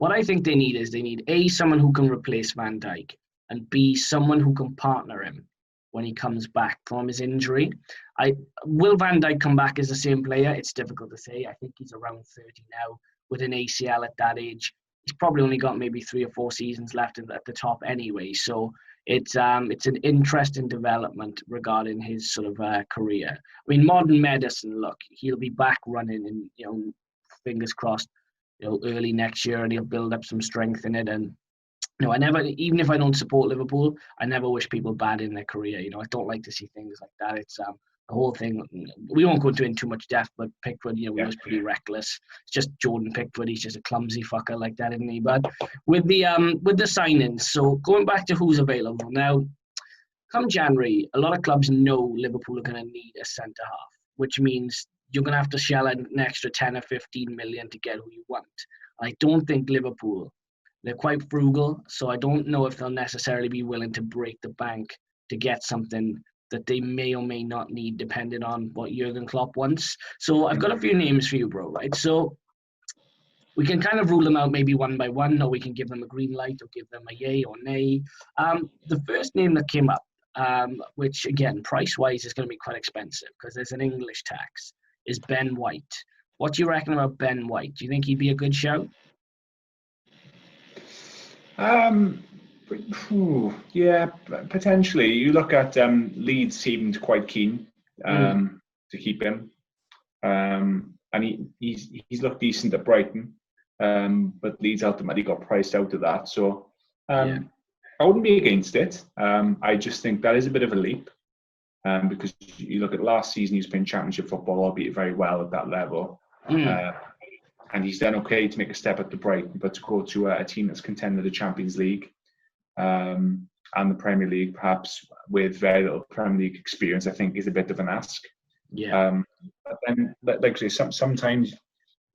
what I think they need is they need A, someone who can replace Van Dijk, and B, someone who can partner him when he comes back from his injury. Will Van Dijk come back as the same player? It's difficult to say. I think he's around 30 now with an ACL at that age. He's probably only got maybe 3 or 4 seasons left at the top anyway. So it's an interesting development regarding his sort of career. I mean, modern medicine, look, he'll be back running and, fingers crossed, early next year, and he'll build up some strength in it. And I never, even if I don't support Liverpool, I never wish people bad in their career. I don't like to see things like that. It's the whole thing. We won't go into it in too much depth, but Pickford, he was pretty reckless. It's just Jordan Pickford. He's just a clumsy fucker like that, isn't he? But with the signings, so going back to who's available now, come January, a lot of clubs know Liverpool are going to need a centre half, which means you're going to have to shell an extra 10 or 15 million to get who you want. I don't think Liverpool, they're quite frugal, so I don't know if they'll necessarily be willing to break the bank to get something that they may or may not need, depending on what Jurgen Klopp wants. So I've got a few names for you, bro, right? So we can kind of rule them out maybe one by one, or we can give them a green light or give them a yay or nay. The first name that came up, which again, price-wise is going to be quite expensive because there's an English tax, is Ben White. What do you reckon about Ben White? Do you think he'd be a good shout? Yeah, potentially. You look at Leeds seemed quite keen to keep him, and he's looked decent at Brighton, but Leeds ultimately got priced out of that. So I wouldn't be against it. I just think that is a bit of a leap, because you look at last season, he was playing Championship football, albeit very well at that level. And he's done okay to make a step up to Brighton, but to go to a team that's contended the Champions League and the Premier League, perhaps with very little Premier League experience, I think is a bit of an ask. Yeah. But then, like I say, sometimes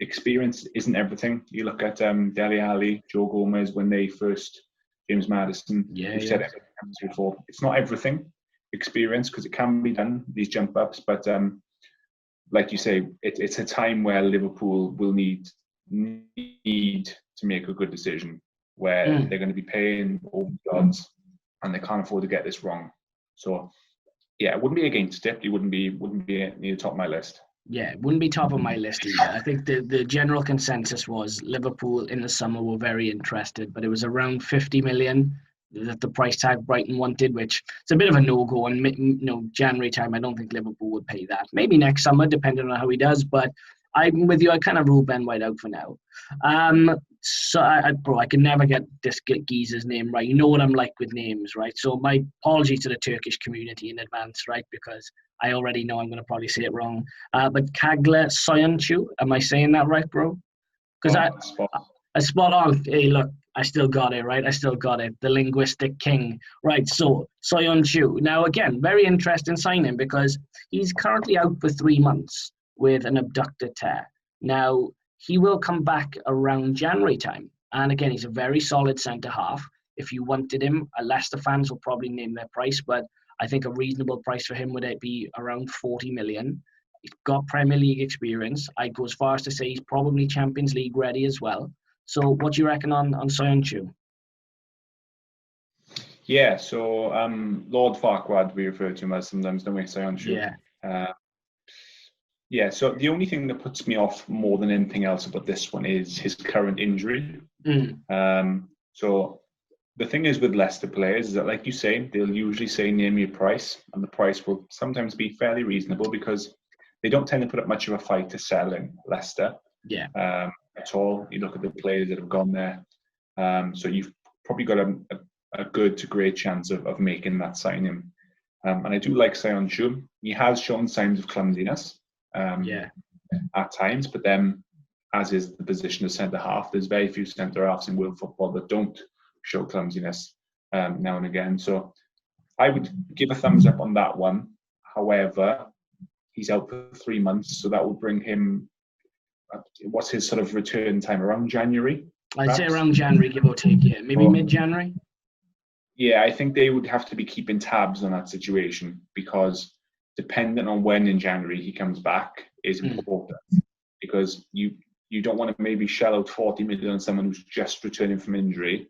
experience isn't everything. You look at Dele Alli, Joe Gomez when they first, James Maddison. We've said it before. It's not everything experience, because it can be done, these jump ups, but like you say, it's a time where Liverpool will need to make a good decision, where they're going to be paying over the odds, and they can't afford to get this wrong. So, yeah, I wouldn't be against it. It wouldn't be near the top of my list. Yeah, it wouldn't be top of my list either. I think the general consensus was Liverpool in the summer were very interested, but it was around 50 million that the price tag Brighton wanted, which is a bit of a no-go. And January time, I don't think Liverpool would pay that. Maybe next summer, depending on how he does. But I'm with you. I kind of rule Ben White out for now. So, I can never get this geezer's name right. You know what I'm like with names, right? So my apology to the Turkish community in advance, right? Because I already know I'm going to probably say it wrong. But Kagler Soyuncu, am I saying that right, bro? Because I spot on. Hey, look, I still got it, right? I still got it. The linguistic king. Right, so Soyuncu. Now, again, very interesting signing because he's currently out for 3 months with an abductor tear. Now, he will come back around January time. And again, he's a very solid centre-half. If you wanted him, Leicester fans will probably name their price, but I think a reasonable price for him would be around 40 million. He's got Premier League experience. I'd go as far as to say he's probably Champions League ready as well. So what do you reckon on Soyuncu? Yeah, so Lord Farquaad, we refer to him as sometimes, don't we, Soyuncu? Yeah. So the only thing that puts me off more than anything else about this one is his current injury. So the thing is with Leicester players is that, like you say, they'll usually say name your price, and the price will sometimes be fairly reasonable because they don't tend to put up much of a fight to sell in Leicester. At all. You look at the players that have gone there. So you've probably got a good to great chance of making that signing. And I do like Soyuncu. He has shown signs of clumsiness at times, but then, as is the position of centre-half, there's very few centre-halves in world football that don't show clumsiness now and again. So I would give a thumbs up on that one. However, he's out for 3 months, so that will bring him... What's his sort of return time? Around January? I'd say around January, give or take, yeah. Maybe mid-January? Yeah, I think they would have to be keeping tabs on that situation because depending on when in January he comes back is important because you you don't want to maybe shell out 40 million on someone who's just returning from injury,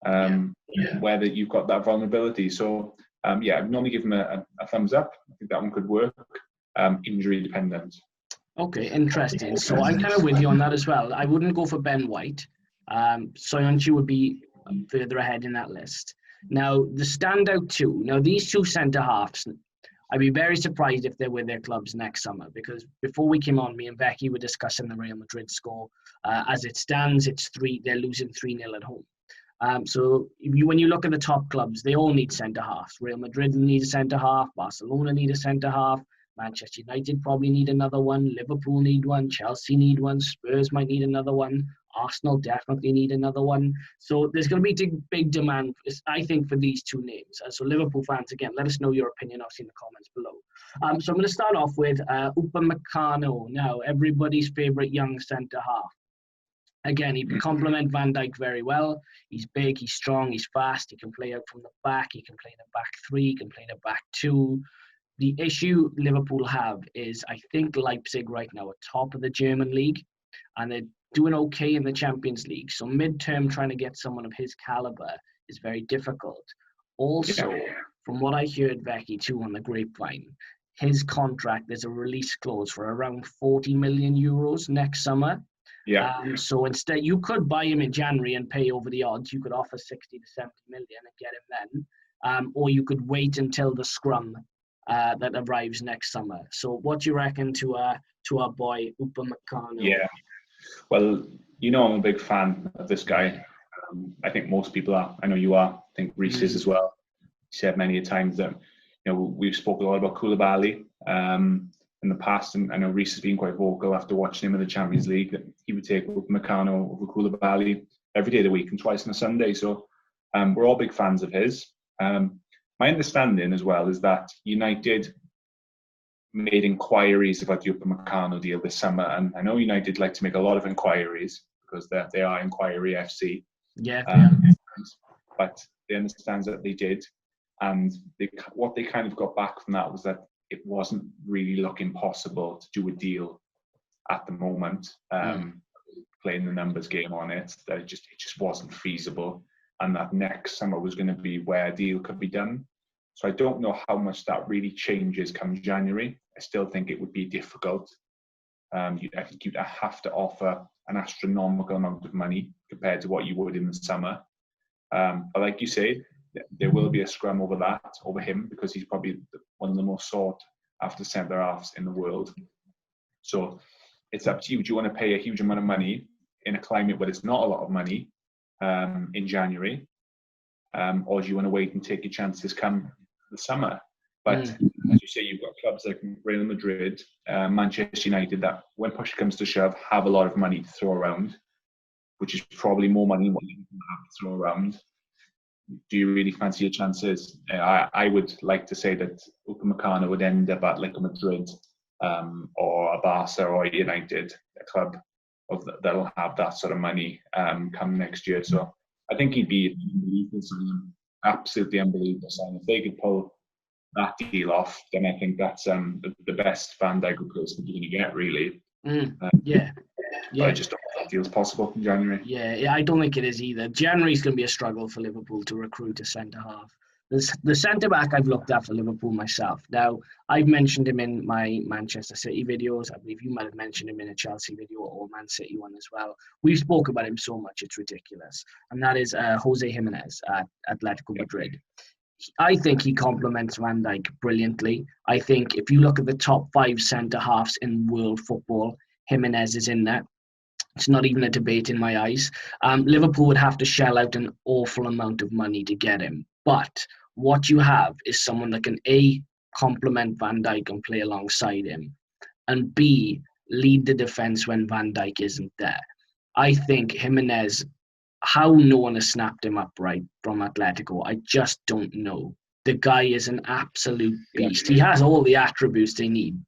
where that you've got that vulnerability. So I'd normally give him a thumbs up. I think that one could work. Injury dependent. Okay, interesting. So I'm kind of with you on that as well. I wouldn't go for Ben White. Soyuncu would be further ahead in that list. Now, the standout two. Now, these two centre-halves, I'd be very surprised if they're with their clubs next summer, because before we came on, me and Becky were discussing the Real Madrid score. As it stands, they're losing 3-0 at home. So when you look at the top clubs, they all need centre-halves. Real Madrid need a centre-half. Barcelona need a centre-half. Manchester United probably need another one. Liverpool need one. Chelsea need one. Spurs might need another one. Arsenal definitely need another one. So there's going to be big demand, I think, for these two names. So Liverpool fans, again, let us know your opinion, obviously, in the comments below. So I'm going to start off with Upamecano. Now, everybody's favourite young centre-half. Again, he can complement Van Dijk very well. He's big, he's strong, he's fast. He can play out from the back. He can play in a back three. He can play in a back two. The issue Liverpool have is, I think Leipzig right now are top of the German league, and they're doing okay in the Champions League. So mid-term, trying to get someone of his caliber is very difficult. Also, from what I heard, Becky, too, on the grapevine, his contract, there's a release clause for around 40 million euros next summer. Yeah. So instead, you could buy him in January and pay over the odds. You could offer 60 to 70 million and get him then. Or you could wait until the scrum that arrives next summer. So what do you reckon to our boy Upamecano? Yeah. Well, I'm a big fan of this guy. I think most people are. I know you are. I think Reece is as well. He said many a times that we've spoken a lot about Koulibaly in the past, and I know Reece has been quite vocal after watching him in the Champions League that he would take Upamecano over Koulibaly every day of the week and twice on a Sunday. So we're all big fans of his. My understanding as well is that United made inquiries about the Upamecano deal this summer, and I know United like to make a lot of inquiries because they are Inquiry FC. Yeah. But they understand that they did, and what they kind of got back from that was that it wasn't really looking possible to do a deal at the moment. Playing the numbers game on it, that it just wasn't feasible, and that next summer was going to be where a deal could be done. So I don't know how much that really changes come January. I still think it would be difficult. I think you'd have to offer an astronomical amount of money compared to what you would in the summer. But like you say, there will be a scrum over him, because he's probably one of the most sought after centre-halves in the world. So it's up to you. Do you want to pay a huge amount of money in a climate where it's not a lot of money in January? Or do you want to wait and take your chances come the summer? But as you say, you've got clubs like Real Madrid, Manchester United, that when push comes to shove, have a lot of money to throw around, which is probably more money than what you have to throw around. Do you really fancy your chances? I would like to say that Upamecano would end up at like a Madrid or a Barca or a United, a club that'll have that sort of money come next year. So I think he'd be absolutely unbelievable sign. If they could pull that deal off, then I think that's the best Van Dijk replacement you're going to get, really. But I just don't think that deal's possible in January. Yeah, I don't think it is either. January's going to be a struggle for Liverpool to recruit a centre-half. The centre-back I've looked at for Liverpool myself. Now, I've mentioned him in my Manchester City videos. I believe you might have mentioned him in a Chelsea video or Man City one as well. We've spoke about him so much, it's ridiculous. And that is Jose Jimenez at Atletico Madrid. I think he complements Van Dijk brilliantly. I think if you look at the top 5 centre-halves in world football, Jimenez is in there. It's not even a debate in my eyes. Liverpool would have to shell out an awful amount of money to get him. But what you have is someone that can A, complement Van Dijk and play alongside him, and B, lead the defence when Van Dijk isn't there. I think Jimenez, how no one has snapped him up right from Atletico, I just don't know. The guy is an absolute beast. He has all the attributes they need.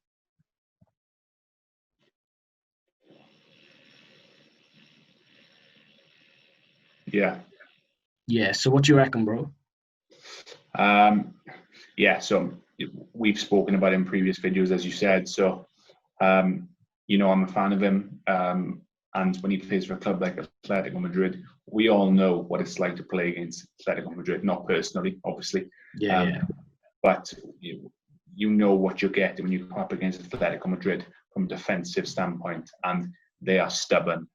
Yeah, so what do you reckon, bro? So we've spoken about him in previous videos, as you said. So, I'm a fan of him. And when he plays for a club like Atletico Madrid, we all know what it's like to play against Atletico Madrid. Not personally, obviously, but you know what you're getting when you come up against Atletico Madrid from a defensive standpoint, and they are stubborn.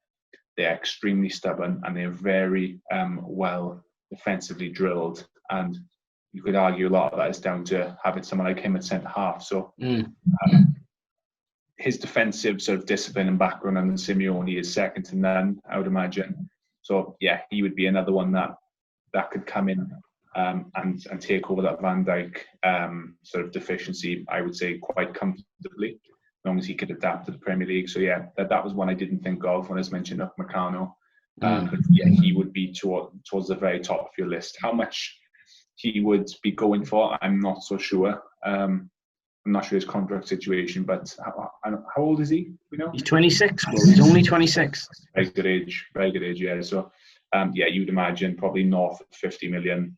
They're extremely stubborn, and they're very well defensively drilled. And you could argue a lot of that is down to having someone like him at centre half. So his defensive sort of discipline and background under Simeone is second to none, I would imagine. So yeah, he would be another one that could come in and take over that Van Dijk sort of deficiency, I would say, quite comfortably, as long as he could adapt to the Premier League. So yeah, that was one I didn't think of when I was mentioning Upamecano. But yeah, he would be towards the very top of your list. How much he would be going for, I'm not so sure. I'm not sure his contract situation, but how old is he? We know he's 26. Bro. He's only 26. Very good age. Yeah. So, yeah, you'd imagine probably north of 50 million.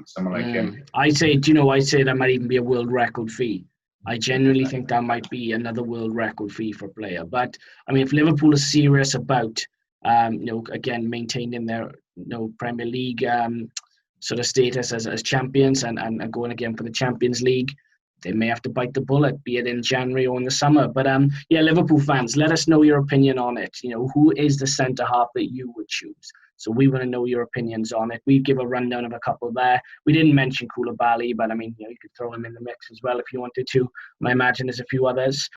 Someone like him. I'd say that might even be a world record fee. I genuinely think that might be another world record fee for a player. But I mean, if Liverpool is serious about, again, maintaining their, Premier League sort of status as champions and going again for the Champions League, they may have to bite the bullet, be it in January or in the summer. But yeah, Liverpool fans, let us know your opinion on it. Who is the centre half that you would choose? So we want to know your opinions on it. We give a rundown of a couple there. We didn't mention Koulibaly, but I mean, you could throw him in the mix as well if you wanted to. And I imagine there's a few others.